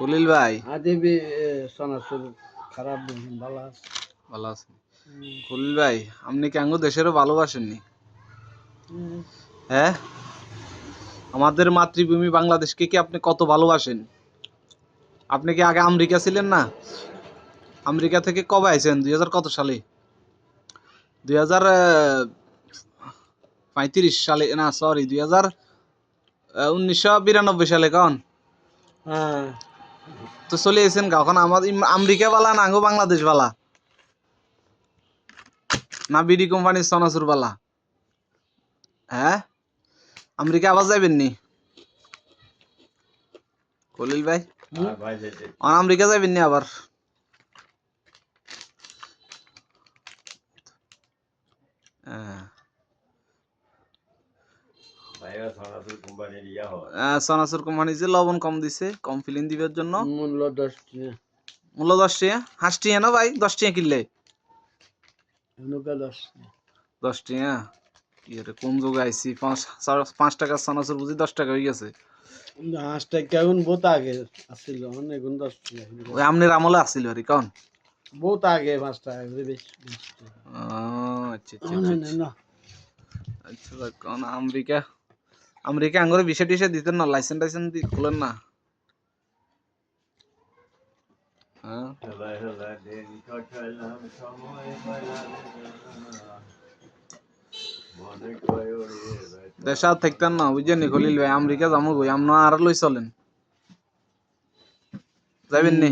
খলিল ভাই আদিবি সনাসুর খারাপ দিন ভালো আছে। ভালো আছেন? খলিল ভাই আপনি কি আঙ্গো দেশেরও ভালোবাসেননি? হ্যাঁ, আমাদের মাতৃভূমি বাংলাদেশকে কি আপনি কত ভালোবাসেন? আপনি কি আগে আমেরিকা ছিলেন না? আমেরিকা থেকে কবে আইছেন? 2000 কত সালে? 2035 সালে, না সরি 1992 সালে কন হ্যাঁ তো চলে এসেছেন গা। এখন আমাদের আমেরিকা বালা না আঙ্গো বাংলাদেশ বালা, না বিডি কোম্পানির সনাসুর বালা? হ্যাঁ, আমেরিকা আবার যাবেন নি খলিল ভাই? আমেরিকা যাবেন নি আবার? সনাসুর কোম্পানি যে লবণ কম দিছে, কম ফিলিং দিবার জন্য মূল্য 10 টাকা, মূল্য 10 টাকা। 5 টাকা না ভাই? 10 টাকা কিনলে নৌকা 10 10 টাকা। ইয়ে কোন যুগে আইছি? 5 টাকা সনাসুর বুঝি 10 টাকা হয়ে গেছে। 5 টাকা এখন বহুত আগে আসছিল, এখন 10 টাকা। ওই আমনের আমলে আসছিল আর কন বহুত আগে 5 টাকা বেশি। আচ্ছা আচ্ছা আচ্ছা আচ্ছা। কোন আমেরিকা আমেরিকা আঙ্গুরে বিষয় টিষয় দিতেন না? লাইসেন্স টাইসেন্স খুলেন না? হ্যাঁ, দেশে আর থাকতেন না বুঝছেন খলিল ভাই? আমেরিকা যাবো কই? আপনি আর লই চলেন, যাবেন নি?